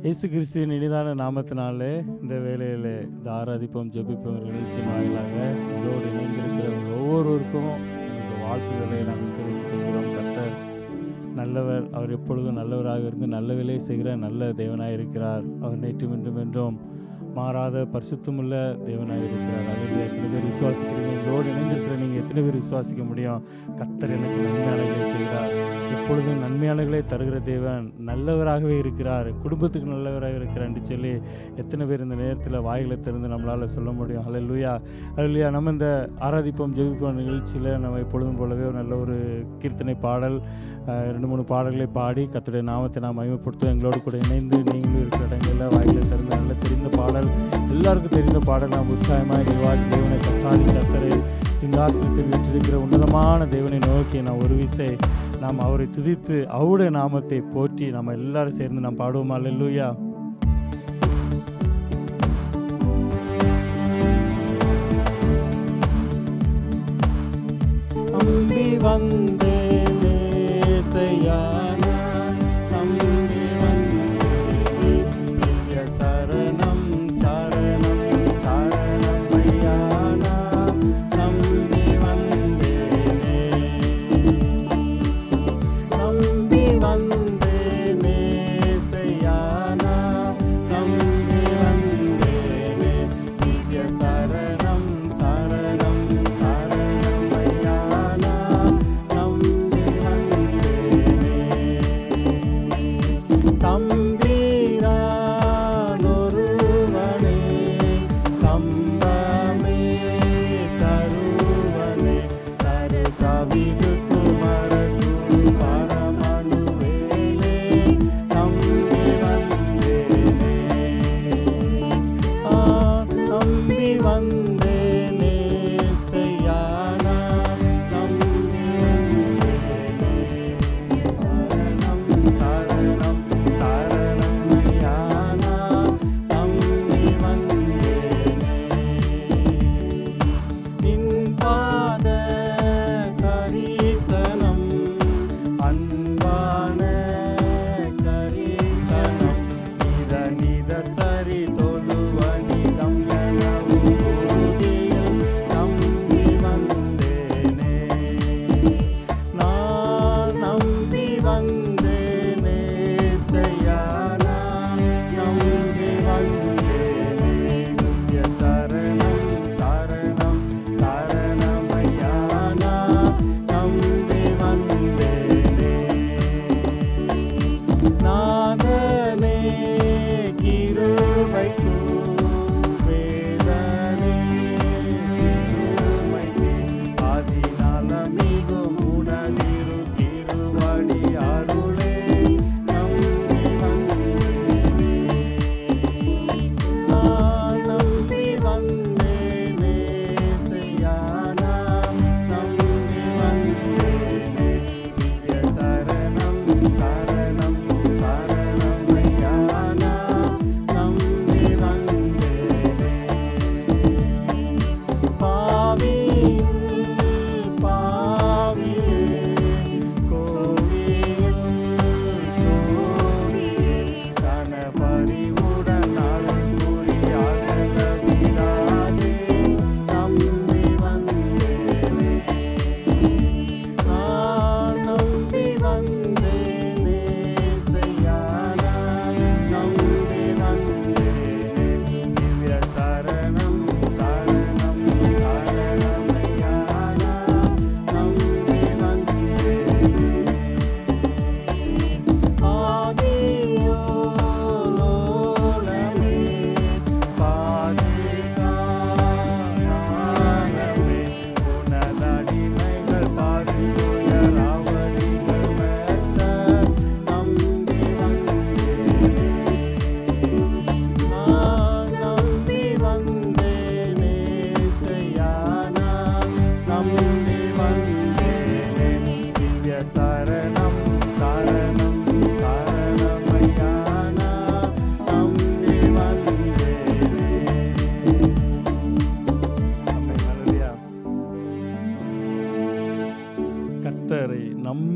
இயேசு கிறிஸ்துவின் இனிதான நாமத்தினாலே இந்த வேளையில் இந்த ஆராதிப்போம் ஜெபிப்போம் நிகழ்ச்சியின் வாயிலாக உங்களோடு இணைந்திருக்கிற ஒவ்வொருவருக்கும் உங்கள் வாழ்த்துதலை நாங்கள் தெரிவித்துக் கொள்கிறோம். கர்த்தர் நல்லவர், அவர் எப்பொழுதும் நல்லவராக இருந்து நல்ல வேலை செய்கிற நல்ல தேவனாக இருக்கிறார். அவர் நேற்றும் இன்றும் என்றும் மாறாத பரிசுத்தமுள்ள தேவனாக இருக்கிறார். அதில் எத்தனை பேர் விசுவாசிக்கிறீங்க? எங்களோடு இணைந்திருக்கிற நீங்கள் எத்தனை பேர் விசுவாசிக்க முடியும்? கர்த்தர் எனக்கு நன்மையானங்களை செய்கிறார், எப்பொழுதும் நன்மையானங்களை தருகிற தேவன் நல்லவராகவே இருக்கிறார், குடும்பத்துக்கு நல்லவராக இருக்கிறார் என்று சொல்லி எத்தனை பேர் இந்த நேரத்தில் வாய்களை திறந்து நம்மளால் சொல்ல முடியும்? ஹல்லேலூயா, ஹல்லேலூயா. நம்ம இந்த ஆராதிப்போம் ஜெபிப்போம் நிகழ்ச்சியில் நம்ம எப்பொழுதும் போலவே ஒரு நல்ல ஒரு கீர்த்தனை பாடல் 2-3 பாடல்களை பாடி கர்த்தருடைய நாமத்தை நாம் மகிமைப்படுத்துவோம். எங்களோடு கூட இணைந்து நீங்களும் இருக்கிற இடங்களில் வாய்களை திறந்து நல்ல தெரிந்த பாடல், எல்லாருக்கும் தெரிந்த பாடல் நாம் உற்சாகமாக தேவனை கர்த்தரை சிங்காசனத்தில் வீற்றிருக்கிற உன்னதமான தேவனை நோக்கி நாம் ஒரு விசை நாம் அவரை துதித்து அவருடைய நாமத்தை போற்றி நம்ம எல்லாரும் சேர்ந்து நாம் பாடுவோம். அல்லேலூயா. நம்பி வந்தேன் ஏசையா, நம்பி வந்தேன் பிரிய சரணம் சரணம் சரணம் ஐயா, நம்பி வந்தேனே, நம்பி வந்தேன் ஏசையா,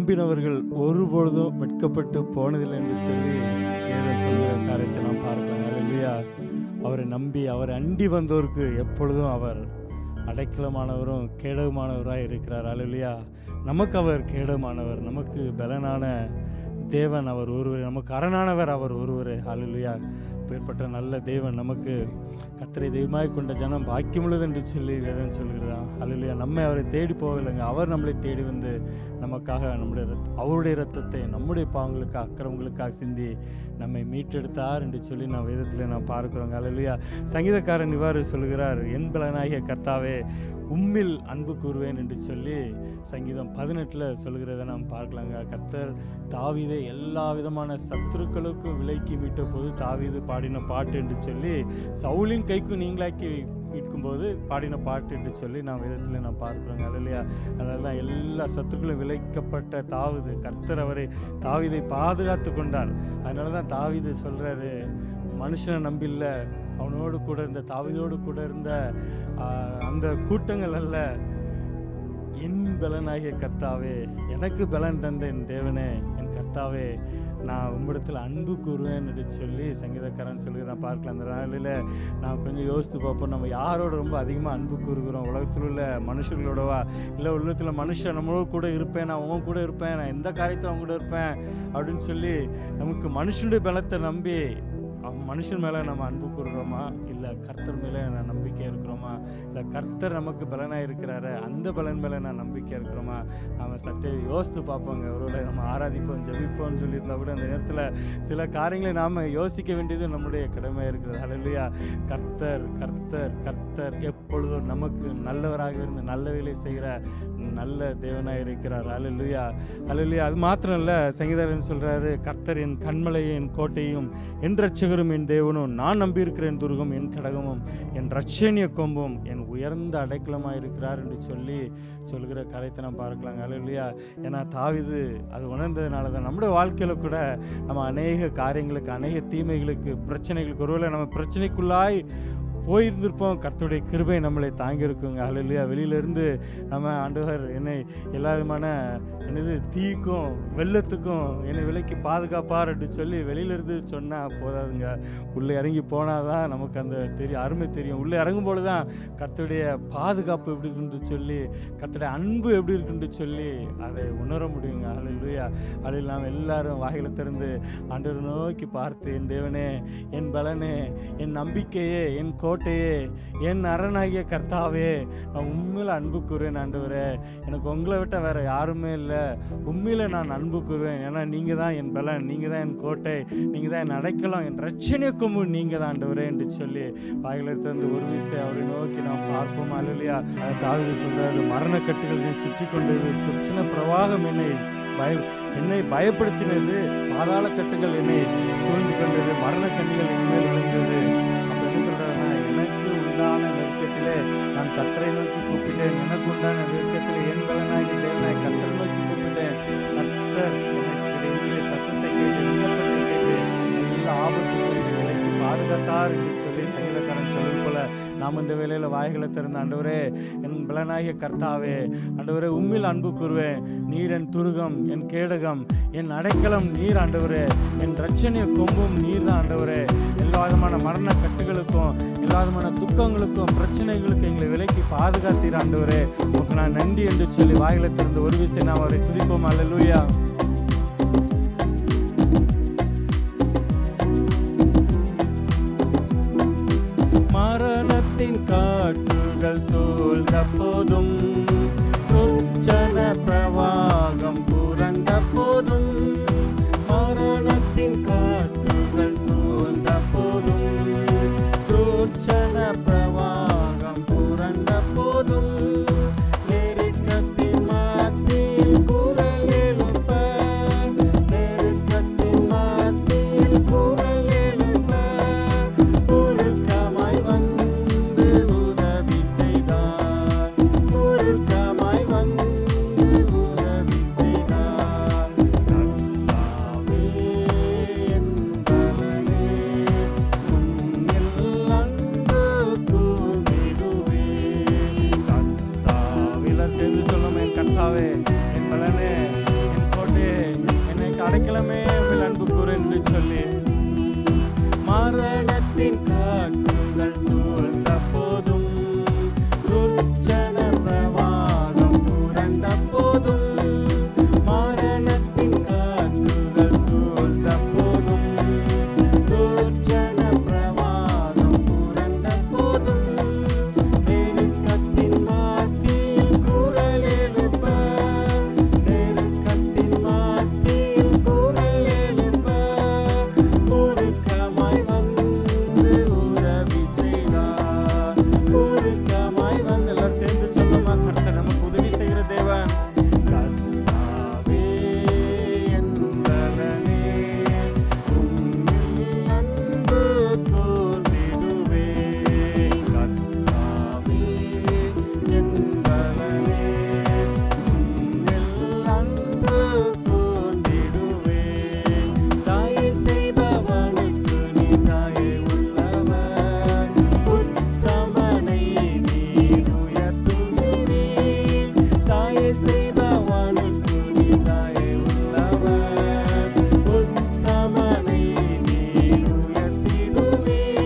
நம்பினவர்கள் ஒருபொழுதும் வெட்கப்பட்டு போனதில்லை என்று சொல்லி வேதம் சொல்கிற காரியத்தை நாம் பார்க்கலாம். அல்லேலூயா. அவரை நம்பி அவரை அண்டி வந்தோருக்கு எப்பொழுதும் அவர் அடைக்கலமானவரும் கேடகமானவராக இருக்கிறார். அல்லேலூயா. நமக்கு அவர் கேடகமானவர், நமக்கு பலனான தேவன் அவர் ஒருவர், நமக்கு அரணானவர் அவர் ஒருவர். அல்லேலூயா. பேர்பட்ட நல்ல தேவன் நமக்கு கர்த்தரை தெய்வமாய் கொண்ட ஜனம் பாக்கியமுள்ளது என்று சொல்லி வேதம் சொல்கிறான். அல்லேலூயா. நம்ம அவரை தேடி போகலைங்க, அவர் நம்மளை தேடி வந்து நமக்காக அவருடைய இரத்தத்தை நம்முடைய பாவங்களுக்காக அக்கிரமங்களுக்காக சிந்தி நம்மை மீட்டெடுத்தார் என்று சொல்லி நான் வேதத்தில் நாம் பார்க்கிறோங்க. அல்லேலூயா. சங்கீதக்காரன் இவ்வாறு சொல்கிறார், என் பலனாகிய கர்த்தாவே உம்மில் அன்பு கூறுவேன் என்று சொல்லி சங்கீதம் 18 சொல்கிறத நாம் பார்க்கலாங்க. கர்த்தர் தாவீதை எல்லா விதமான சத்துருக்களுக்கும் விலைக்கு மீட்ட போது தாவீது பாடின பாட்டு என்று சொல்லி சவுலின் கைக்கும் நீங்களாக்கி மீட்கும்போது பாடின பாட்டு என்று சொல்லி நாம் விதத்தில் நாம் பார்க்குறோங்க. அல்லேலூயா. அதனால தான் எல்லா சத்துருக்களும் விலைக்கப்பட்ட கர்த்தர் அவரை தாவீதை பாதுகாத்து கொண்டார். அதனால தான் தாவீது சொல்கிறாரு, மனுஷனை நம்பில்ல, அவனோடு கூட இருந்த தாவீதோடு கூட இருந்த அந்த கூட்டங்கள் அல்ல, என் பலனாகிய கர்த்தாவே, எனக்கு பலன் தந்த என் தேவனே, என் கர்த்தாவே, நான் உம்மிடத்தில் அன்பு கூறுவேன் என்று சொல்லி சங்கீதக்காரன் சொல்கிறேன் பார்க்கலாம். அந்த நாளில் நான் கொஞ்சம் யோசித்து பார்ப்போம், நம்ம யாரோட ரொம்ப அதிகமாக அன்பு கூறுகிறோம்? உலகத்தில் உள்ள மனுஷர்களோடவா? இல்லை உலகத்தில் மனுஷன் நம்மளோட கூட இருப்பேன், நான் அவன் கூட இருப்பேன், நான் எந்த காரியத்தில் அவன் கூட இருப்பேன் அப்படின்னு சொல்லி நமக்கு மனுஷனுடைய பலத்தை நம்பி மனுஷன் மேலே நம்ம அன்பு கூறுறோமா, இல்லை கர்த்தர் மேலே நான் நம்பிக்கை இருக்கிறோமா, இல்லை கர்த்தர் நமக்கு பலனாக இருக்கிறாரு அந்த பலன் மேலே நான் நம்பிக்கை இருக்கிறோமா? நம்ம சற்றே யோசித்து பார்ப்போங்க. ஒருவேளை நம்ம ஆராதிப்போம் ஜெபிப்போம்னு சொல்லியிருந்தா கூட அந்த நேரத்தில் சில காரியங்களை நாம் யோசிக்க வேண்டியது நம்முடைய கடமையாக இருக்கிறது. அல்லேலூயா. கர்த்தர் கர்த்தர் கர்த்தர் எப்பொழுதும் நமக்கு நல்லவராக இருந்து நல்ல வேலை செய்கிற நல்ல தேவனாக இருக்கிறார். அல்லேலூயா. அல்லேலூயா. அது மாத்திரம் இல்லை, சங்கீதக்காரன் சொல்கிறாரு, கர்த்தர் என் கண்மலையை என் கோட்டையும் என் இரட்சகரும் என் தேவனும், நான் நம்பியிருக்கிற என் துருகம் என் கடகமும் என் இரட்சணிய கொம்பும் என் உயர்ந்த அடைக்கலமாக இருக்கிறார் என்று சொல்லி சொல்கிற காரியத்தை நாம் பார்க்கலாங்க. அல்லேலூயா. ஏன்னா தாவீது அது உணர்ந்ததுனால தான் நம்முடைய வாழ்க்கையில் கூட நம்ம அநேக காரியங்களுக்கு, அநேக தீமைகளுக்கு, பிரச்சனைகளுக்கு, ஒருவேளை நம்ம பிரச்சனைக்குள்ளாய் போயிருந்திருப்போம், கர்த்தருடைய கிருபை நம்மளை தாங்கியிருக்குங்க. அல்லேலூயா. வெளியிலேருந்து நம்ம ஆண்டவர் என்னை எல்லா விதமான தீக்கும் வெள்ளத்துக்கும் என்னை விலைக்கு பாதுகாப்பார் அப்படின்னு சொல்லி வெளியிலேருந்து சொன்னால் போதாதுங்க, உள்ளே இறங்கி போனால் தான் நமக்கு அந்த அருமை தெரியும். உள்ளே இறங்கும்போது தான் கர்த்தருடைய பாதுகாப்பு எப்படி இருக்குன்னு சொல்லி, கர்த்தருடைய அன்பு எப்படி இருக்குன்னு சொல்லி அதை உணர முடியுங்க. அல்லேலூயா. அதில் நாம் எல்லாரும் வாயில திறந்து ஆண்டவரை நோக்கி பார்த்து, என் தேவனே, என் பலனே, என் நம்பிக்கையே, என் கோட்டையே, என் அரணாகிய கர்த்தாவே, நான் உண்மையில் அன்பு கூறுவேன் ஆண்டவரே, எனக்கு உங்களை விட்ட வேற யாருமே இல்லை, உண்மையில நான் அன்பு கூறுவேன். ஏன்னா நீங்கள் தான் என் பலன், நீங்கள் தான் என் கோட்டை, நீங்கள் தான் என் அடைக்கலம், என் இரட்சணிய கொம்பு நீங்கள் தான் ஆண்டவரே என்று சொல்லி வாயில திறந்து ஒரு விசை அவரை நோக்கி நாம் பார்ப்போம். அல்லேலூயா. தாவீது சொல்றாரு, மரணக்கட்டுகள் என்னை சுற்றி கொண்டது, துர்ச்சன பிரவாகம் என்னை பயப்படுத்தினது, பாதாள கட்டுகள் என்னை சூழ்ந்து கொண்டது, மரணக்கண்ணிகள் என் மேல் விழுந்தது. அப்போ என்ன சொல்றாருன்னா, எனக்கு உண்டான நெருக்கத்திலே நான் கர்த்தரை நோக்கி கூப்பிட்டேன், எனக்கு உண்டான நெருக்கத்திலே என் பலனாகி தேவனாய் கர்த்தரை நோக்கி கூப்பிட்டேன், கர்த்தர் எனக்கு சத்தத்தை கேட்டு விண்ணப்பத்தை கேட்டு எல்லா ஆபத்துக்கும் வேலைக்கு பாதுகாத்தார் என்று சொல்லி சங்கீதக்காரன் சொல்வது போல நாம் இந்த வேலையில் வாய்களை திறந்த, ஆண்டவரே, என் பலனாகிய கர்த்தாவே, ஆண்டவரே, உம்மில் அன்பு கூறுவேன், நீர் என் துருகம், என் கேடகம், என் அடைக்கலம் நீர் ஆண்டவரே, என் இரட்சணிய கொம்பும் நீர் தான் ஆண்டவரே, எல்லா விதமான மரண கட்டுகளுக்கும், எல்லா விதமான துக்கங்களுக்கும், பிரச்சனைகளுக்கும் எங்களை விலைக்கு பாதுகாத்தீர் ஆண்டவரே, உங்களுக்கு நான் நன்றி என்று சொல்லி வாய்களை திறந்த ஒரு விஷயம் நாம் அவரை துதிப்போம். அல்லேலூயா. மரணத்தின் காற்றுகள் சூழ்ந்த போதும், துர்ச்சன பிரவாகம் புரண்ட போதும், மரணத்தின் காற்றுகள் சூழ்ந்த போதும், துர்ச்சன பிரவாகம் புரண்ட போதும், நெருக்கத்தின் மத்தியில் குரல் எழுப்ப, நெருக்கத்தின் மத்தியில் குரல் எழுப்ப, உருக்கமாய் வந்து உதவி செய்தார், உருக்கமாய் வந்து உதவி செய்தார். உருக்கமாய் வந்து எல்லாரும் சேர்ந்து சொல்லுமா, கர்த்தர் நமக்கு உதவி செய்கிற தேவன். கர்த்தாவே என் பலனே, உம்மில் அன்பு கூர்ந்திடுவேன். கர்த்தாவே என் பலனே, உம்மில் அன்பு கூர்ந்திடுவேன். தாயை செய்பவனுக்கு நீ தாயே உள்ளவர், உத்தமனை நீ உயர்த்துகிறீர். தாயை செய்பவனுக்கு நீ தாயே உள்ளவர், உத்தமனை நீ உயர்த்திடுவீர்.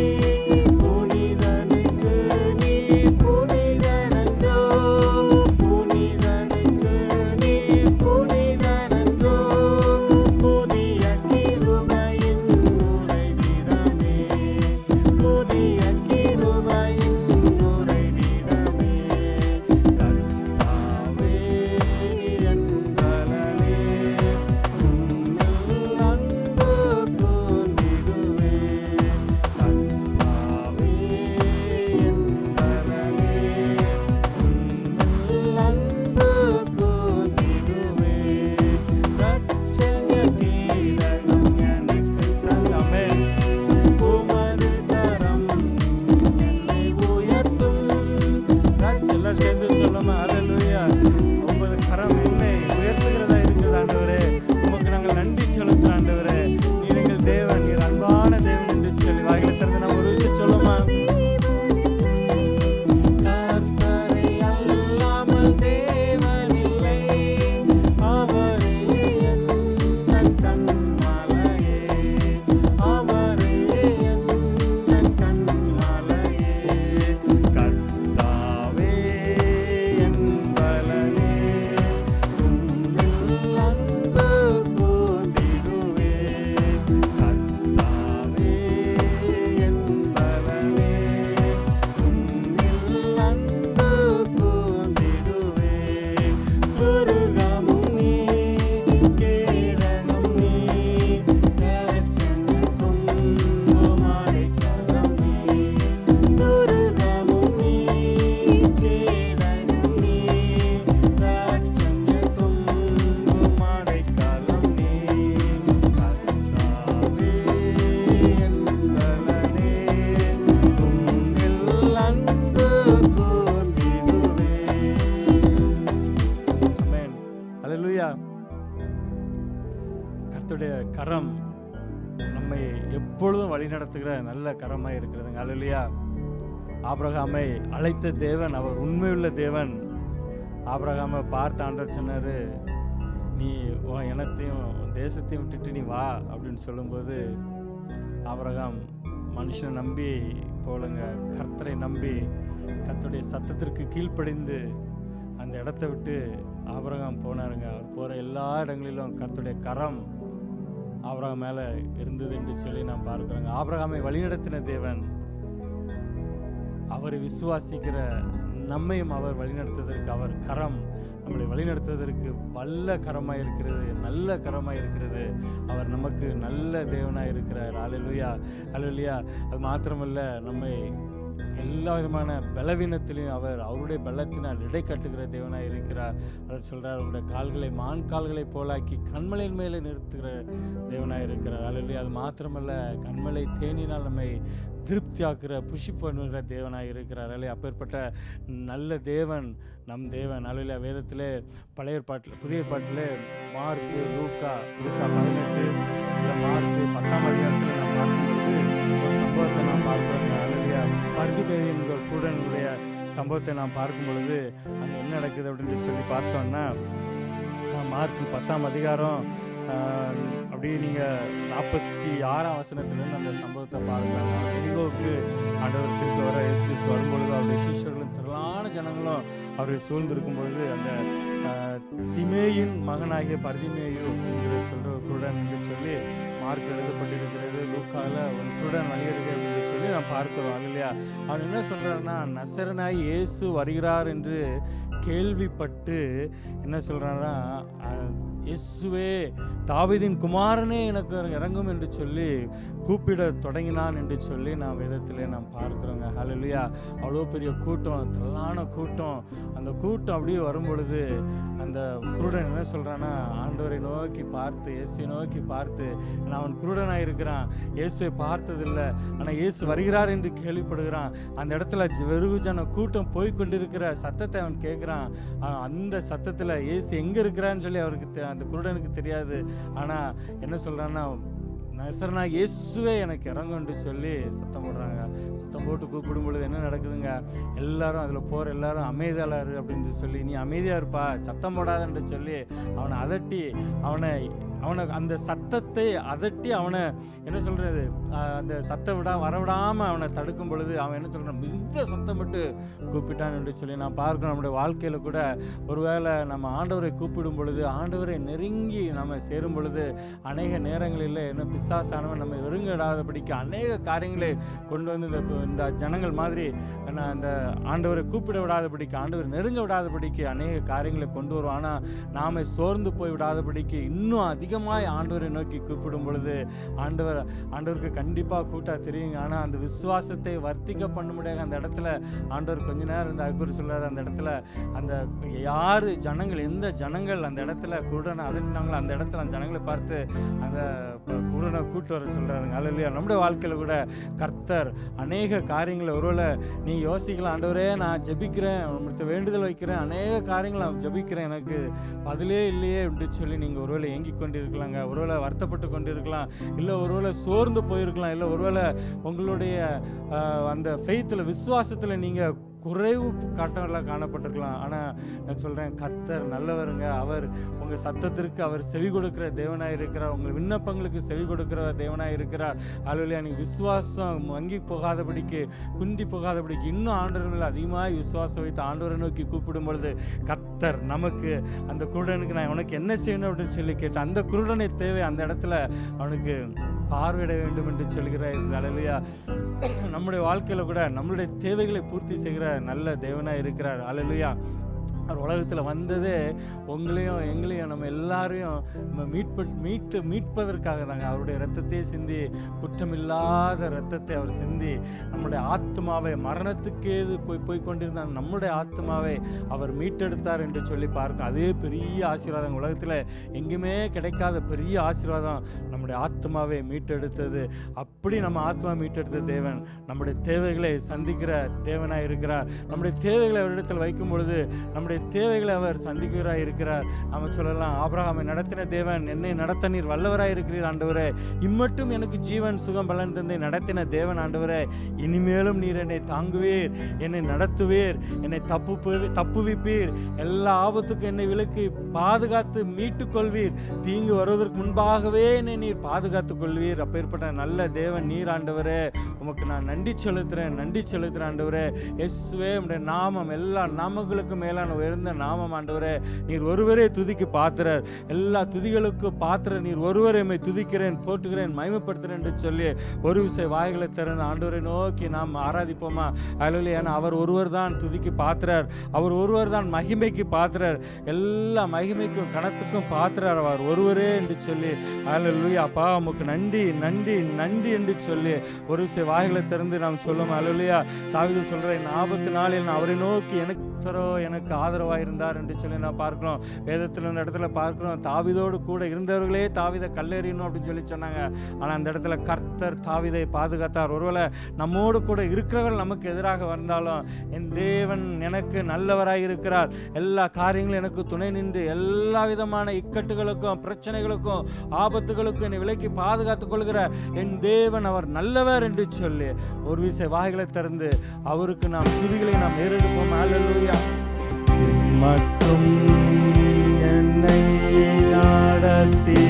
புனிதனுக்கு நீ புனிதனன்றோ, புனிதனுக்கு நீ புனிதனன்றோ. புதிய கிருபையின் உறைவிடமே, புதிய கிருபையின் உறைவிடமே. கர்த்தாவே என் பலனே, உம்மில் அன்பு கூர்ந்திடுவேன். கர்த்தாவே என் பலனே, உம்மில் அன்பு கூர்ந்திடுவேன். ரட்சக கீதகம் எனக்கு தந்தமே, உமது கரம் என்னை உயர்த்தும். எல்லாரும் சேர்ந்து சொல்லுமா, அல்லேலூயா. உமது கரம் என்னை உயர்த்துகிறதா இருக்கிறது ஆண்டவரே. உமக்கு நாங்கள் நன்றி செலுத்துகிறோம் ஆண்டவரே. நீர் எங்கள் தேவன், நீர் அன்பான தேவன் என்று சொல்லி வாயிலை திறந்து நாம் ஒரு விஷயம் சொல்லுமா. கர்த்தரை அல்லாமல் தேவன் இல்லை, அவரே எந்தன் கன்மலையே, அவரே எந்தன் கன்மலையே. கர்த்தாவே என் பலனே, உம்மில் அன்பு கூர்ந்திடுவேன். கர்த்தாவே என் பலனே, உம்மில் அன்பு கூர்ந்திடுவேன். துருகமும் நீர், கேடகம் நீர், இரட்சகனுக்கும் உமடைக்கலம் நீர். துருகமும் நீர், கேடகம் நீர், இரட்சகனுக்கும் உமடைக்கலம் நீர். கர்த்தாவே என் பலனே, உம்மில் அன்பு கூர்ந்திடுவேன். ஆமென். அல்லேலூயா. கர்த்தருடைய கரம் நம்மை எப்பொழுதும் வழிநடத்துகிற நல்ல கரமாய் இருக்கிறதுங்க. அல்லேலூயா. ஆபிரகாமை அழைத்த தேவன் அவர் உண்மையுள்ள தேவன். ஆபிரகாமை பார்த்து ஆண்டவர் சொன்னாரு, நீ உன் இனத்தையும் உன் தேசத்தையும் விட்டுட்டு நீ வா அப்படின்னு சொல்லும்போது ஆபிரகாம் மனுஷனை நம்பி போலங்க, கர்த்தரை நம்பி கர்த்தருடைய சத்தத்திற்கு கீழ்ப்படிந்து அந்த இடத்த விட்டு ஆபிரகாம் போனாருங்க. அவர் போகிற எல்லா இடங்களிலும் கர்த்தருடைய கரம் ஆபிரகாம் மேலே இருந்தது என்று சொல்லி நாம் பார்க்குறோங்க. ஆபிரகாமை வழிநடத்தின தேவன், அவரை விசுவாசிக்கிற நம்மையும் அவர் வழிநடத்துவதற்கு அவர் கரம் நம்மளை வழிநடத்துவதற்கு வல்ல கரமாக இருக்கிறது, நல்ல கரமாக இருக்கிறது. அவர் நமக்கு நல்ல தேவனாக இருக்கிறார். அல்லேலூயா, அல்லேலூயா. அது மாத்திரமல்ல, நம்மை எல்லா விதமான பலவீனத்திலையும் அவர் அவருடைய பலத்தினால் இடை கட்டுகிற தேவனாக இருக்கிறார். அவர் சொல்கிறார், உங்களுடைய கால்களை மான் கால்களை போலாக்கி கண்மலையின் மேலே நிறுத்துகிற தேவனாக இருக்கிறார். அல்லேலூயா. அது மாத்திரமல்ல, கண்மலை தேனினால் நம்மை திருப்தியாக்குற புஷி பண்ணுகிற தேவனாக இருக்கிறார். அல்லையா, அப்பேற்பட்ட நல்ல தேவன் நம் தேவன். அல்லையா, வேதத்திலே பழைய ஏற்பாட்டில் புதிய ஏற்பாட்டிலே மார்க்கு லூக்கா 18 இல்லை மார்க்கு 10ஆம் அதிகாரத்தில் நாம் பார்க்கும்போது ஒரு சம்பவத்தை நாம் பார்க்கிறோம். அல்லையா, பர்திமேயின் குருடனுடைய சம்பவத்தை நாம் பார்க்கும் பொழுது அங்கே என்ன நடக்குது அப்படின்னு சொல்லி பார்த்தோம்னா, மார்க்கு 10ஆம் அதிகாரம் அப்படியே நீங்கள் 46ஆம் வசனத்திலேருந்து அந்த சம்பவத்தை பார்க்கலாம். எரிகோவுக்கு ஆண்டவர் திருப்பி வர இயேசு கிறிஸ்து வரும்பொழுது அவருடைய சீஷர்களும் திரளான ஜனங்களும் அவரை சூழ்ந்திருக்கும் பொழுது அந்த திமேயின் மகனாகிய பர்திமேயு என்று சொல்கிற ஒரு குருடன் என்று சொல்லி மார்க் எழுதப்பட்டிருக்கிறது. லூக்காவில் ஒரு குருடன் வழியர்கள் என்று சொல்லி நாம் பார்க்கிறோம். இல்லையா, அவன் என்ன சொல்கிறாருன்னா, நசரனாய் இயேசு வருகிறார் என்று கேள்விப்பட்டு என்ன சொல்கிறான்னா, இயேசுவே தாவீதின் குமாரனே எனக்கு இறங்கும் என்று சொல்லி கூப்பிட தொடங்கினான் என்று சொல்லி நான் வேதத்திலே நாம் பார்க்குறோங்க. ஹல்லேலூயா. அவ்வளோ பெரிய கூட்டம், திரளான கூட்டம். அந்த கூட்டம் அப்படியே வரும்பொழுது அந்த குருடன் என்ன சொல்கிறான்னா, ஆண்டவரை நோக்கி பார்த்து, இயேசுவை நோக்கி பார்த்து, நான் அவன் குருடனாக இருக்கிறான், இயேசுவை பார்த்ததில்லை, ஆனால் இயேசு வருகிறார் என்று கேள்விப்படுகிறான். அந்த இடத்துல வெறுகுஜன கூட்டம் போய் கொண்டிருக்கிற சத்தத்தை அவன் கேட்குறான். அந்த சத்தத்தில் இயேசு எங்கே இருக்கிறான்னு சொல்லி அவருக்கு அந்த குருடனுக்கு தெரியாது. ஆனால் என்ன சொல்கிறான்னா, நசரனா இயேசுவே எனக்கு இறங்குன்னு சொல்லி சத்தம் போடுறாங்க. சத்தம் போட்டு கூப்பிடும் பொழுது என்ன நடக்குதுங்க, எல்லாரும் அதில் போகிற எல்லாரும் அமைதியாளர் அப்படின்னு சொல்லி, நீ அமைதியாக இருப்பா, சத்தம் போடாதன்னு சொல்லி அவனை அதட்டி, அவனை அந்த சத்தத்தை அதட்டி அவனை என்ன சொல்கிறது, அந்த சத்தம் வரவிடாமல் அவனை தடுக்கும் பொழுது அவன் என்ன சொல்கிறான், மிக சத்தமிட்டு கூப்பிட்டான் என்று சொல்லி நான் பார்க்கிறோம். நம்முடைய வாழ்க்கையில் கூட ஒருவேளை நம்ம ஆண்டவரை கூப்பிடும் பொழுது, ஆண்டவரை நெருங்கி நம்ம சேரும் பொழுது அநேக நேரங்களில் என்ன பிசாசானவன் நம்ம வெறுங்கிடாதபடிக்கு அநேக காரியங்களை கொண்டு வந்து இந்த ஜனங்கள் மாதிரி அந்த ஆண்டவரை கூப்பிட விடாதபடிக்கு, ஆண்டவரை நெருங்க விடாதபடிக்கு அநேக காரியங்களை கொண்டு வருவோம். ஆனால் நாம் சோர்ந்து போய் விடாதபடிக்கு இன்னும் அதிகமாய் ஆண்டவரை நோக்கி கூப்பிடும் பொழுது ஆண்டவருக்கு கண்டிப்பாக கூட்டா தெரியுங்க. ஆனால் அந்த விசுவாசத்தை வர்த்திக்க பண்ண முடியாது. அந்த இடத்துல ஆண்டவர் கொஞ்ச நேரம் இந்த அக்பர் சொல்றாரு, அந்த இடத்துல அந்த யார் ஜனங்கள், எந்த ஜனங்கள் அந்த இடத்துல குருடனை அதட்டினாங்களோ அந்த இடத்துல அந்த ஜனங்களை பார்த்து அந்த குருடனை கூட்டு வர சொல்றாருங்க. அல்லையா, நம்முடைய வாழ்க்கையில் கூட கர்த்தர் அநேக காரியங்களை ஒருவேளை நீ யோசிக்கலாம், ஆண்டவரே நான் ஜெபிக்கிறேன், உங்களுக்கு வேண்டுதல் வைக்கிறேன், அநேக காரியங்களை நான் ஜெபிக்கிறேன், எனக்கு பதிலே இல்லையே அப்படின்னு சொல்லி நீங்கள் ஒருவேளை ஏங்கி கொண்டிருக்கலாங்க, ஒருவேளை வருத்தப்பட்டு கொண்டிருக்கலாம், இல்லை ஒருவேளை சோர்ந்து போயிருக்கலாம், இல்லை ஒருவேளை உங்களுடைய அந்த ஃபெய்த்தில் விசுவாசத்தில் நீங்கள் குறைவு காட்டவர்களாக காணப்பட்டிருக்கலாம். ஆனால் நான் சொல்கிறேன், கர்த்தர் நல்லவருங்க. அவர் உங்கள் சத்தத்திற்கு அவர் செவி கொடுக்கிற தேவனாக இருக்கிறார், உங்கள் விண்ணப்பங்களுக்கு செவி கொடுக்கிற தேவனாக இருக்கிறார். அல்லையா, நீங்கள் விசுவாசம் வங்கி போகாதபடிக்கு, குந்தி போகாதபடிக்கு இன்னும் ஆண்டவர்கள் அதிகமாக விசுவாசம் வைத்து ஆண்டவரை நோக்கி கூப்பிடும் பொழுது கர்த்தர் நமக்கு அந்த குருடனுக்கு நான் உனக்கு என்ன செய்யணும் அப்படின்னு சொல்லி கேட்டேன். அந்த குருடனை தேவை அந்த இடத்துல அவனுக்கு பார்வையிட வேண்டும் என்று சொல்கிறார். அல்லேலூயா. நம்முடைய வாழ்க்கையில் கூட நம்மளுடைய தேவைகளை பூர்த்தி செய்கிற நல்ல தேவனாக இருக்கிறார். அல்லேலூயா. அவர் உலகத்தில் வந்ததே உங்களையும் எங்களையும் நம்ம எல்லாரையும் மீட்பதற்காக தாங்க. அவருடைய இரத்தத்தை சிந்தி, குற்றமில்லாத இரத்தத்தை அவர் சிந்தி நம்முடைய ஆத்மாவை மரணத்துக்கேது போய்கொண்டிருந்த நம்முடைய ஆத்மாவை அவர் மீட்டெடுத்தார் என்று சொல்லி பார்க்க, அதே பெரிய ஆசீர்வாதம், உலகத்தில் எங்குமே கிடைக்காத பெரிய ஆசீர்வாதம் நம்முடைய ஆத்மாவை மீட்டெடுத்தது. அப்படி நம்ம ஆத்மா மீட்டெடுத்த தேவன் நம்முடைய தேவைகளை சந்திக்கிற தேவனாக இருக்கிறார். நம்முடைய தேவைகளை அவரிடத்தில் வைக்கும் பொழுது நம்முடைய தேவைகளை அவர் சந்திக்கிறாய் இருக்கிறார். நம்ம சொல்லலாம், ஆபிரகாமை நடத்தின தேவன் என்னை நடத்த நீர் வல்லவராய் இருக்கிறீர் ஆண்டவரே, இம்மட்டும் எனக்கு ஜீவன் சுகம் பலன் தந்தை நடத்தின தேவன் ஆண்டவரே, இனிமேலும் நீர் என்னை தாங்குவீர், என்னை நடத்துவீர், என்னை தப்புவிப்பீர், எல்லா ஆபத்துக்கும் என்னை விலக்கி பாதுகாத்து மீட்டுக் கொள்வீர், தீங்கு வருவதற்கு முன்பாகவே என்னை நீர் பாதுகாத்துக் கொள்வீர். அப்பேற்பட்ட நல்ல தேவன் நீர் ஆண்டவரே, உமக்கு நான் நன்றி செலுத்துறேன் ஆண்டவரே. இயேசுவே, உம்முடைய நாமம் எல்லா நாமங்களுக்கும் மேலான உயர்ந்த நாமம் ஆண்டவரே. நீர் ஒருவரே துதிக்கு பாத்திரர், எல்லா துதிகளுக்கு பாத்திரர் நீர் ஒருவரை துதிக்கிறேன், போற்றுகிறேன், மகிமைப்படுத்துகிறேன் என்று சொல்லி ஒரு விஷய வாய்களை திறந்து ஆண்டவரை நோக்கி நாம் ஆராதிப்போமா? அல்லேலூயா. ஏன்னா அவர் ஒருவர் தான் துதிக்கு பாத்திரர், அவர் ஒருவர் தான் மகிமைக்கு பாத்திரர், எல்லா மகிமைக்கும் கணத்துக்கும் பாத்திரர் அவர் ஒருவரே என்று சொல்லி அல்லேலூயா. அப்பா உமக்கு நன்றி நன்றி நன்றி என்று சொல்லி ஒரு விஷய வாய்களை திறந்து நாம் சொல்லும். அல்லேலூயா. தாவீது சொல்கிறேன், ஆபத்து நாளில் நான் அவரை நோக்கி எனக்கு ஆதரவாக இருந்தார் என்று சொல்லி நான் பார்க்கிறோம். வேதத்தில் இந்த இடத்துல பார்க்கிறோம், தாவீதோடு கூட இருந்தவர்களே தாவீதை கல்லெறியணும் அப்படின்னு சொல்லி சொன்னாங்க. ஆனால் அந்த இடத்துல கர்த்தர் தாவீதை பாதுகாத்தார். ஒருவேளை நம்மோடு கூட இருக்கிறவர்கள் நமக்கு எதிராக வந்தாலும் என் தேவன் எனக்கு நல்லவராய் இருக்கிறார், எல்லா காரியங்களும் எனக்கு துணை நின்று எல்லா விதமான இக்கட்டுகளுக்கும் பிரச்சனைகளுக்கும் ஆபத்துகளுக்கும் என்னை விலக்கி பாதுகாத்துக் கொள்கிற என் தேவன் அவர் நல்லவர் என்று சொல்லி ஒரு விஷய வாய்களை திறந்து அவருக்கு நாம் துதிகளை நாம் ஏறெடுப்போம். அல்லேலூயா. மட்டும் என்னை நடத்தி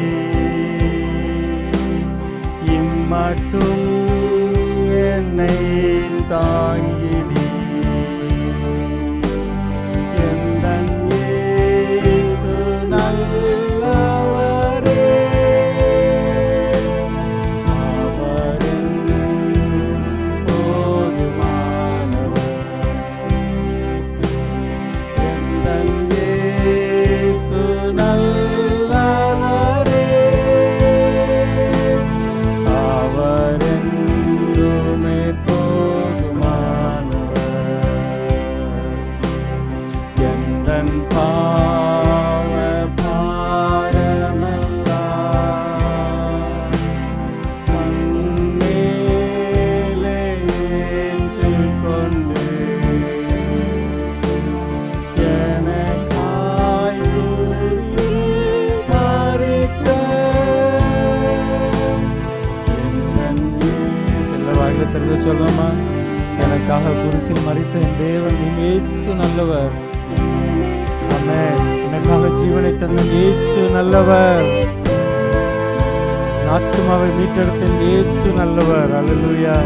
இம்மட்டும் என்னை தாங்கினி எந்தன் இயேசு நல்லவரே, அவரின் போதுமானவர், எந்தன் வாயிலிருந்து சொல்லுமா, எனக்காக குருசில் மரித்த என் தேவன் என் இயேசு நல்லவர். ஆமென். எனக்காக ஜீவனை தந்த இயேசு நல்லவர். என் ஆத்துமாவை மீட்டெடுத்த என் இயேசு நல்லவர். அல்லேலூயா.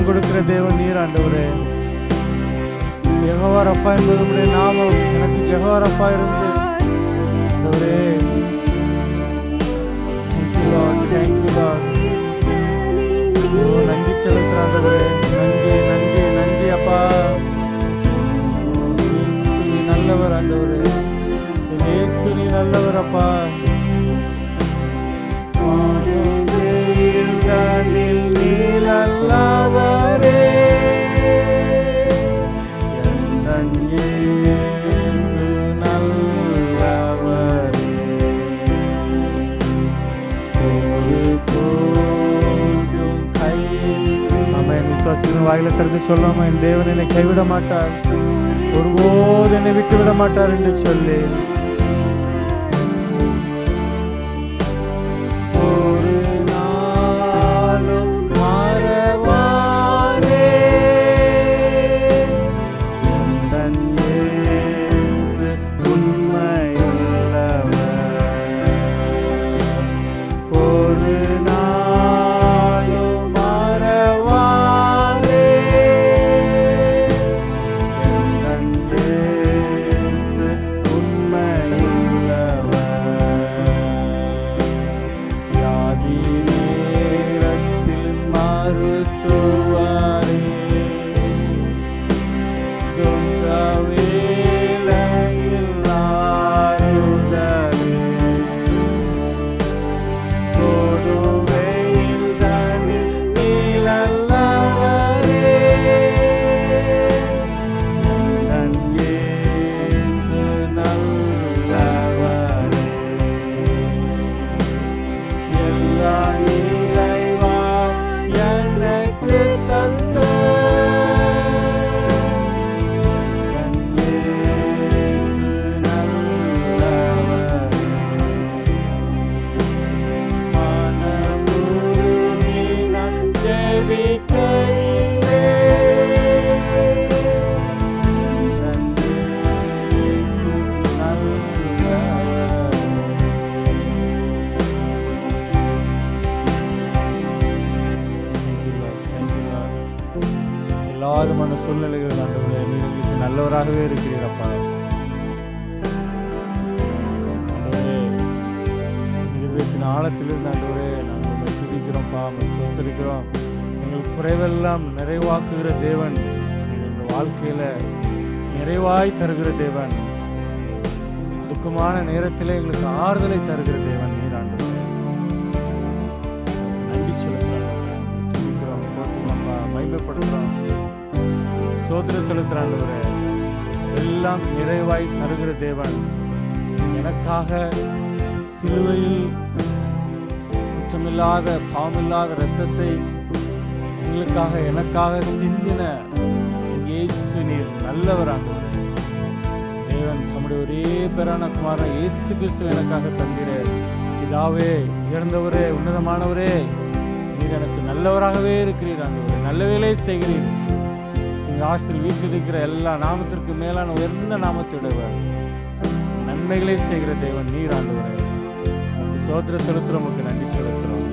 கொடுக்கிற தேவன் நீர் ஆண்டவரே. யெகோவா ரஃபா என்பது உம்முடைய நாமம். எனக்கு யெகோவா ரஃபா இருந்து ஆண்டவரே. Thank you Lord, thank you Lord. நன்றி செலுத்துற ஆண்டவரே. நன்றி நன்றி நன்றி அப்பா. இயேசு நீ நல்லவர் ஆண்டவரே. இயேசு நீ நல்லவர் அப்பா. வாயில திறந்து சொல்லாம, என் தேவன் என்னை கைவிட மாட்டார், ஒருபோது என்னை விட்டு விட மாட்டார் என்று சொல்லி ஒரு நாளும் மறவாரே. எந்தன் இயேசு உண்மையுள்ளவர். ஒரு நாளும் மறவாரே. எந்தன் இயேசு உண்மையுள்ளவர். வியாதி நேரத்தில் மருத்துவரே. துக்க வேளையில் ஆறுதலே. கொடுமையில் தனில் நிழலவரே. எந்தன் இயேசு நல்லவரே. எல்லா இறைவா எனக்கு தந்த என் இயேசு நல்லவரே. மனமுருகி நான் ஜெபிக்கையிலே. எந்தன் இயேசு நல்லவரே. எல்லா விதமான சூழ்நிலைகள் ஆண்டவரே, நீர் எங்களுக்கு நல்லவராகவே இருக்கிறீரப்பா. ஆண்டவரே, எங்கள் இதயத்தின் ஆழத்திலிருந்து ஆண்டவரே நாங்கள் உம்மை துதிக்கிறோம்ப்பா, உம்மை ஸ்தோத்திரிக்கிறோம். எங்கள் குறைவெல்லாம் நிறைவாக்குகிற தேவன். நீர் எங்கள் வாழ்க்கையில நிறைவாய் தருகிற தேவன். துக்கமான நேரத்திலே எங்களுக்கு ஆறுதலை தருகிற தேவன் நீர் ஆண்டவரே. நன்றி செலுத்துகிறோம், துதிக்கிறோம், போற்றுகிறோம்ப்பா, மகிமைப்படுத்துகிறோம், சோத்திரம் செலுத்துகிற ஆண்டவரே. எல்லாம் நிறைவாய் தருகிற தேவன். எனக்காக சிலுவையில் குற்றமில்லாத பாவமில்லாத இரத்தத்தை எங்களுக்காக எனக்காக சிந்தின இயேசு நீர் நல்லவர் ஆண்டவரே. தேவன் தம்முடைய ஒரே பேரான குமாரன் இயேசு கிறிஸ்து எனக்காக தந்தீரே. பிதாவே, உயர்ந்தவரே, உன்னதமானவரே, நீர் எனக்கு நல்லவராகவே இருக்கிறீர் ஆண்டவரே. நல்ல வேலையை செய்கிறீர். சிங்காசனத்தில் வீற்றிருக்கிற எல்லா நாமத்திற்கு மேலான உயர்ந்த நாமத்துடையவர், நன்மைகளை செய்கிற தேவன் நீர் ஆண்டவரே. உமக்கு ஸ்தோத்திர செலுத்துறோம், உமக்கு நன்றி செலுத்துறோம்.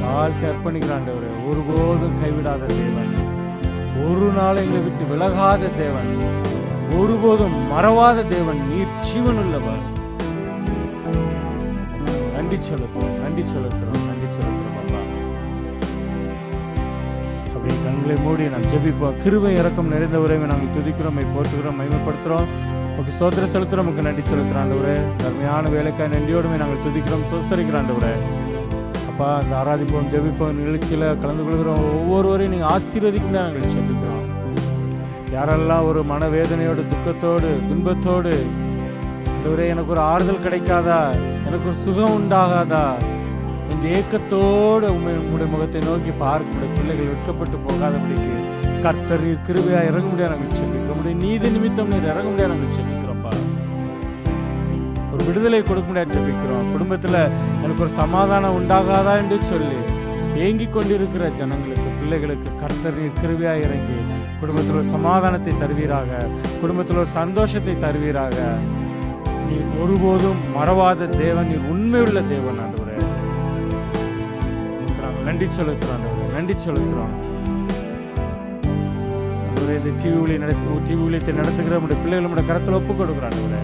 தாழ்த்தி அர்ப்பணிக்கிற ஆண்டவரே, ஒருபோதும் கைவிடாத தேவன், ஒரு நாள் எங்களை விட்டு விலகாத தேவன், ஒருபோதும் மறவாத தேவன், நீர் ஜீவனுள்ளவர். நன்றி செலுத்துறோம், நன்றி செலுத்துறோம், நன்றி செலுத்துறோம் அப்பா. அப்படியே கண்களை மூடி நாம் ஜெபிப்போம். கிருபை இரக்கம் நிறைந்தவரை நாங்கள் துதிக்கிறோம், போற்றுகிறோம், மகிமைப்படுத்துறோம். உமக்கு ஸ்தோத்திர செலுத்துறோம், உமக்கு நன்றி செலுத்துறோம் ஆண்டவரே. அருமையான வேலைக்காய் நன்றியோடுமே நாங்கள் துதிக்கிறோம், சோஸ்தரிக்கிறோம் ஆண்டவரே. அப்பா, இந்த ஆராதிப்போம் ஜெபிப்போம் நிகழ்ச்சியில் கலந்து கொள்கிறோம் ஒவ்வொருவரையும் நீங்கள் ஆசீர்வதிக்கும் நாங்கள் ஜெபிக்கிறோம். யாரெல்லாம் ஒரு மனவேதனையோடு, துக்கத்தோடு, துன்பத்தோடு, ஆண்டவரே எனக்கு ஒரு ஆறுதல் கிடைக்காதா, எனக்கு ஒரு சுகம் உண்டாகாதா என்ற ஏக்கத்தோடு உம்முடைய முகத்தை நோக்கி பார்க்க பிள்ளைகள் வெட்கப்பட்டு போகாதபடிக்கு கர்த்தர் நீர் கிருபையாக இறங்க முடியாது நாங்கள் ஜெபிக்கிறோம். உடைய நீதி நிமித்தம் நீர் இறங்க முடியாது நாங்கள் ஜெபிக்கிறோம்ப்பா. ஒரு விடுதலை கொடுக்க முடியாது ஜெபிக்கிறோம். குடும்பத்தில் எனக்கு ஒரு சமாதானம் உண்டாகாதா என்று சொல்லி ஏங்கிக் கொண்டிருக்கிற ஜனங்களுக்கு, பிள்ளைகளுக்கு கர்த்தர் நீர் கிருபையாக இறங்கி குடும்பத்தில் ஒரு சமாதானத்தை தருவீராக, குடும்பத்தில் ஒரு சந்தோஷத்தை தருவீராக. நீர் ஒருபோதும் மறவாத தேவன், நீர் உண்மையுள்ள தேவன் ஆண்டவரே. நன்றி செலுத்துறோம் ஆண்டவரே, நன்றி செலுத்துறோம். இந்த டிவி ஊழியத்தை நடத்துகிற நம்முடைய பிள்ளைகள் நம்முடைய கரத்தில் ஒப்புக் கொடுக்குறாங்க.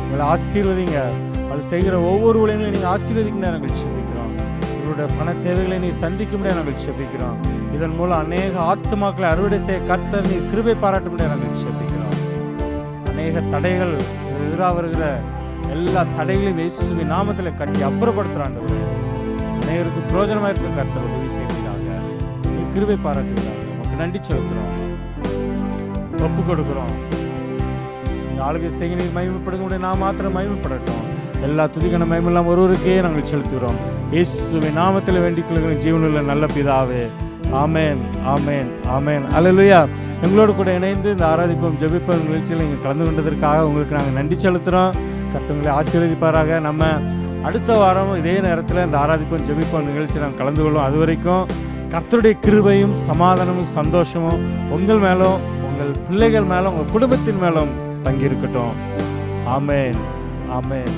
உங்களை ஆசீர்வதிங்க. அது செய்கிற ஒவ்வொரு ஊழியங்களையும் நீங்கள் ஆசீர்வதிக்க நாங்கள் செபிக்கிறோம். இவருடைய பண தேவைகளை நீ சந்திக்க முடியாது நாங்கள் செபிக்கிறோம். இதன் மூலம் அநேக ஆத்துமாக்களை அறுவடை செய்ய கர்த்தர் நீர் கிருபை பாராட்ட முடியாது நாங்கள் செபிக்கிறோம். அநேக தடைகள் எதிராக வருகிற எல்லா தடைகளையும் இயேசுவின் நாமத்தில் கட்டி அப்புறப்படுத்துறாங்க. அநேகருக்கு பிரயோஜனமாக இருக்க கர்த்தர் உதவி செய்கிறாங்க. நீ கிருபை பாராட்டுகிறாங்க. நமக்கு நன்றி செலுத்துகிறோம், ஒப்பு கொடுக்குறோம். நீங்கள் ஆளுகை செய்ய நீர் மகிமைப்படுங்க முடியும், நான் மாத்திரம் மகிமைப்படட்டும். எல்லா துதிக்கான மகிமெல்லாம் ஒருவருக்கே நாங்கள் செலுத்துகிறோம். இயேசுவின் நாமத்தில் வேண்டிக் கொள்கிற ஜீவனுள்ள நல்ல பிதாவே, ஆமேன், ஆமேன், ஆமேன். அல்லேலூயா. எங்களோடு கூட இணைந்து இந்த ஆராதிப்போம் ஜெபிப்போம் நிகழ்ச்சியில் நீங்கள் கலந்து கொண்டதற்காக உங்களுக்கு நாங்கள் நன்றி செலுத்துகிறோம். கர்த்தர்களை ஆசீர்வதிப்பாராக. நம்ம அடுத்த வாரம் இதே நேரத்தில் இந்த ஆராதிப்போம் ஜெபிப்போம் நிகழ்ச்சி நாங்கள் கலந்து கொள்வோம். அது வரைக்கும் கர்த்தருடைய கிருபையும் சமாதானமும் சந்தோஷமும் உங்கள் மேலும், உங்கள் பிள்ளைகள் மேலும், உங்கள் குடும்பத்தின் மேலும் தங்கி இருக்கட்டும். ஆமேன், ஆமேன்.